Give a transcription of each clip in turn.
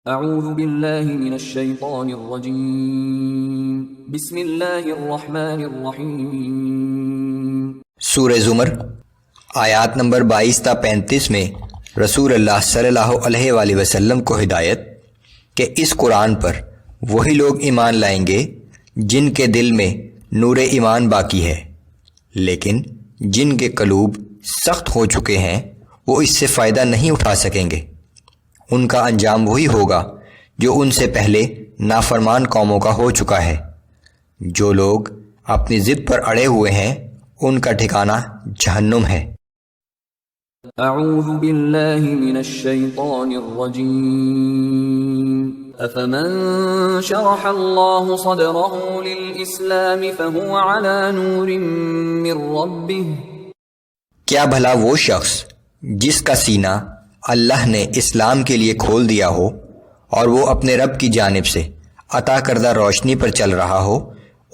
اعوذ باللہ من الشیطان الرجیم بسم اللہ الرحمن الرحیم۔ سورہ زمر آیات نمبر 22 تا 35 میں رسول اللہ صلی اللہ علیہ وآلہ وسلم کو ہدایت کہ اس قرآن پر وہی لوگ ایمان لائیں گے جن کے دل میں نور ایمان باقی ہے، لیکن جن کے قلوب سخت ہو چکے ہیں وہ اس سے فائدہ نہیں اٹھا سکیں گے۔ ان کا انجام وہی ہوگا جو ان سے پہلے نافرمان قوموں کا ہو چکا ہے۔ جو لوگ اپنی ضد پر اڑے ہوئے ہیں ان کا ٹھکانہ جہنم ہے۔ اعوذ باللہ من الشیطان الرجیم۔ افمن شرح اللہ صدرہ للاسلام فہو علی نور من ربہ۔ کیا بھلا وہ شخص جس کا سینہ اللہ نے اسلام کے لیے کھول دیا ہو اور وہ اپنے رب کی جانب سے عطا کردہ روشنی پر چل رہا ہو،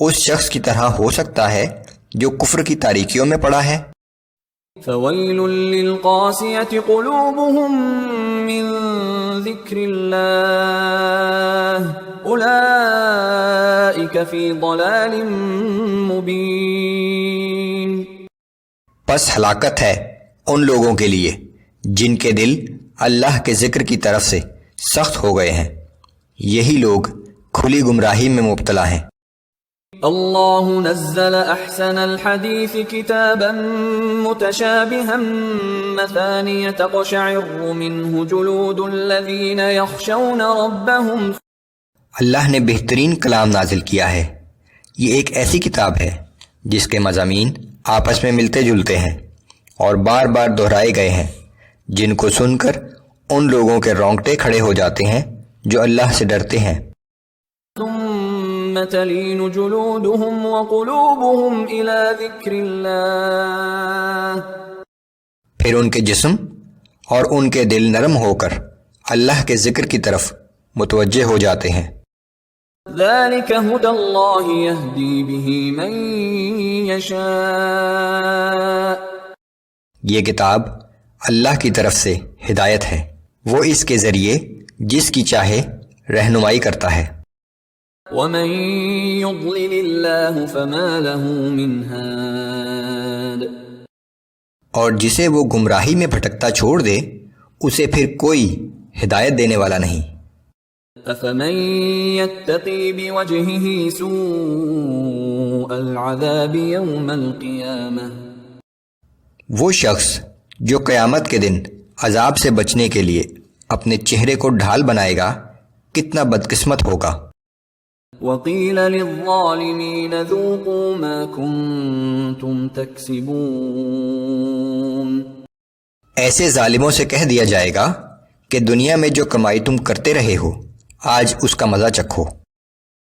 اس شخص کی طرح ہو سکتا ہے جو کفر کی تاریکیوں میں پڑا ہے؟ فویل للقاسیۃ قلوبہم من ذکر اللہ اولئک فی ضلال مبین۔ پس ہلاکت ہے ان لوگوں کے لیے جن کے دل اللہ کے ذکر کی طرف سے سخت ہو گئے ہیں، یہی لوگ کھلی گمراہی میں مبتلا ہیں۔ اللہ نزل احسن الحدیث کتابا متشابہا مثانیہ تقشعر منہ جلود الذین یخشون ربہم۔ اللہ نے بہترین کلام نازل کیا ہے، یہ ایک ایسی کتاب ہے جس کے مضامین آپس میں ملتے جلتے ہیں اور بار بار دہرائے گئے ہیں، جن کو سن کر ان لوگوں کے رونگٹے کھڑے ہو جاتے ہیں جو اللہ سے ڈرتے ہیں۔ ثم تلین جلودہم وقلوبہم الی ذکر اللہ۔ پھر ان کے جسم اور ان کے دل نرم ہو کر اللہ کے ذکر کی طرف متوجہ ہو جاتے ہیں۔ ذلک ھدی اللہ یہدی بہ من یشاء۔ یہ کتاب اللہ کی طرف سے ہدایت ہے، وہ اس کے ذریعے جس کی چاہے رہنمائی کرتا ہے۔ ومن یضلل اللہ فما له من ہاد۔ اور جسے وہ گمراہی میں بھٹکتا چھوڑ دے اسے پھر کوئی ہدایت دینے والا نہیں۔ افمن یتقی بوجہہ سوء العذاب یوم القیامہ۔ وہ شخص جو قیامت کے دن عذاب سے بچنے کے لیے اپنے چہرے کو ڈھال بنائے گا کتنا بدقسمت ہوگا۔ وقیل للظالمین ذوقوا ما کنتم تکسبون۔ ایسے ظالموں سے کہہ دیا جائے گا کہ دنیا میں جو کمائی تم کرتے رہے ہو آج اس کا مزہ چکھو۔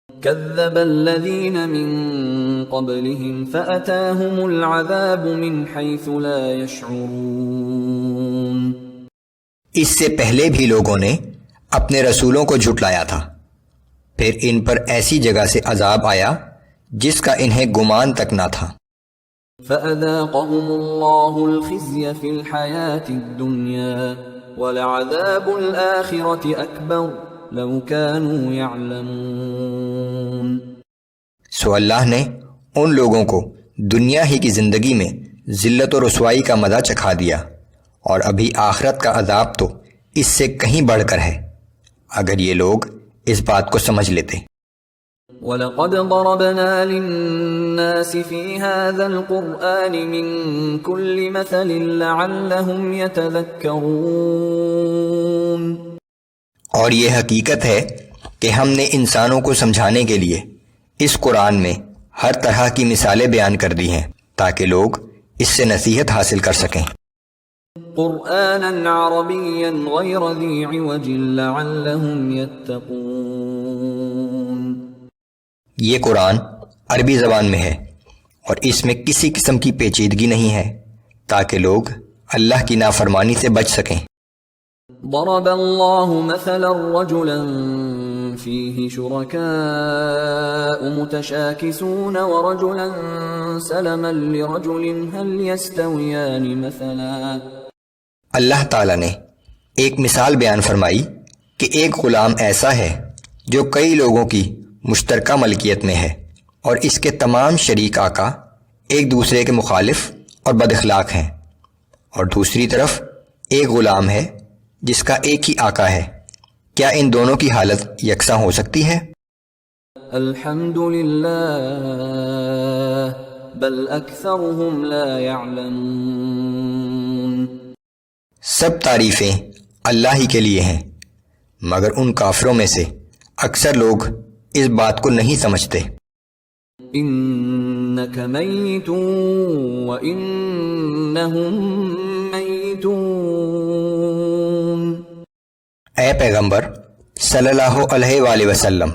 كذب الذين من قبلهم فأتاهم العذاب من حيث لا يشعرون۔ اس سے پہلے بھی لوگوں نے اپنے رسولوں کو جھٹلایا تھا، پھر ان پر ایسی جگہ سے عذاب آیا جس کا انہیں گمان تک نہ تھا۔ فأذاقهم الله الخزي في الحياة الدنيا ولعذاب الآخرة أكبر لو كانوا يعلمون۔ سو اللہ نے ان لوگوں کو دنیا ہی کی زندگی میں ذلت و رسوائی کا مزہ چکھا دیا، اور ابھی آخرت کا عذاب تو اس سے کہیں بڑھ کر ہے اگر یہ لوگ اس بات کو سمجھ لیتے۔ وَلَقَدْ ضَرَبْنَا لِلنَّاسِ فِي هَذَا الْقُرْآنِ مِنْ كُلِّ مَثَلٍ لَعَلَّهُمْ يَتَذَكَّرُونَ۔ اور یہ حقیقت ہے کہ ہم نے انسانوں کو سمجھانے کے لیے اس قرآن میں ہر طرح کی مثالیں بیان کر دی ہیں تاکہ لوگ اس سے نصیحت حاصل کر سکیں۔ قرآنا عربيا غير ذي عوج لعلهم يتقون۔ یہ قرآن عربی زبان میں ہے اور اس میں کسی قسم کی پیچیدگی نہیں ہے تاکہ لوگ اللہ کی نافرمانی سے بچ سکیں۔ ضرب اللہ مثلا رجلا فيه شركاء متشاكسون ورجلا سلما لرجل هل يستويان مثلا۔ اللہ تعالیٰ نے ایک مثال بیان فرمائی کہ ایک غلام ایسا ہے جو کئی لوگوں کی مشترکہ ملکیت میں ہے اور اس کے تمام شریک آقا ایک دوسرے کے مخالف اور بد اخلاق ہیں، اور دوسری طرف ایک غلام ہے جس کا ایک ہی آقا ہے، کیا ان دونوں کی حالت یکساں ہو سکتی ہے؟ الحمد للہ بل اکثرهم لا يعلمون۔ سب تعریفیں اللہ ہی کے لیے ہیں، مگر ان کافروں میں سے اکثر لوگ اس بات کو نہیں سمجھتے۔ انک میت وانہم میتون۔ اے پیغمبر صلی اللہ علیہ وآلہ وسلم،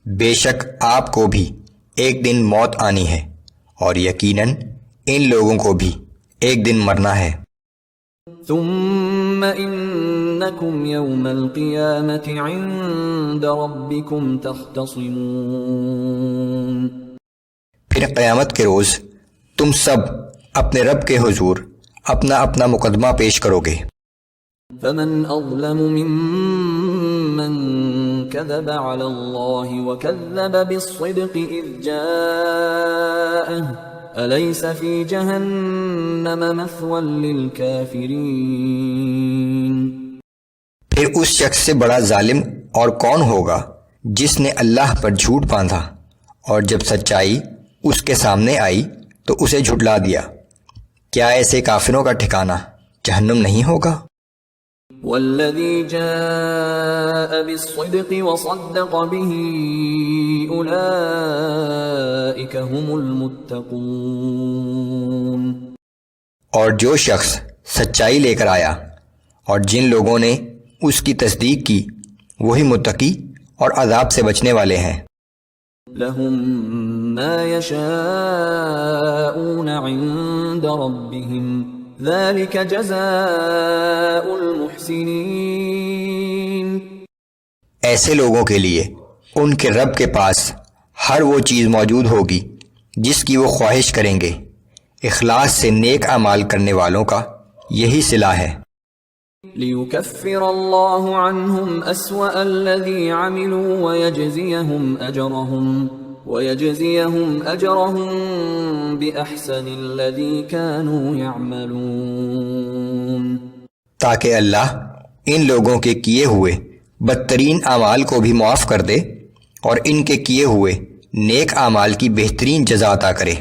بے شک آپ کو بھی ایک دن موت آنی ہے اور یقیناً ان لوگوں کو بھی ایک دن مرنا ہے۔ ثم انکم یوم القیامت عند ربکم تختصمون۔ پھر قیامت کے روز تم سب اپنے رب کے حضور اپنا اپنا مقدمہ پیش کرو گے۔ فمن اظلم ممن كذب على الله وكذب بالصدق اذ جاءه أليس في جهنم مثوى للكافرين۔ پھر اس شخص سے بڑا ظالم اور کون ہوگا جس نے اللہ پر جھوٹ باندھا اور جب سچائی اس کے سامنے آئی تو اسے جھٹلا دیا، کیا ایسے کافروں کا ٹھکانہ جہنم نہیں ہوگا؟ والذی جاء بالصدق وصدق به اولئک هم المتقون۔ اور جو شخص سچائی لے کر آیا اور جن لوگوں نے اس کی تصدیق کی وہی متقی اور عذاب سے بچنے والے ہیں۔ لهم ما يشاءون عند ربهم ذلك جزاء المحسنین۔ ایسے لوگوں کے لیے ان کے رب کے پاس ہر وہ چیز موجود ہوگی جس کی وہ خواہش کریں گے، اخلاص سے نیک اعمال کرنے والوں کا یہی صلہ ہے۔ لِيُكَفِّرَ اللَّهُ عَنْهُمْ أَسْوَأَ الَّذِي عَمِلُوا وَيَجْزِيَهُمْ أَجْرَهُمْ بِأَحْسَنِ الَّذِي كَانُوا يَعْمَلُونَ، تاکہ اللہ ان لوگوں کے کیے ہوئے بدترین اعمال کو بھی معاف کر دے اور ان کے کیے ہوئے نیک اعمال کی بہترین جزا عطا کرے۔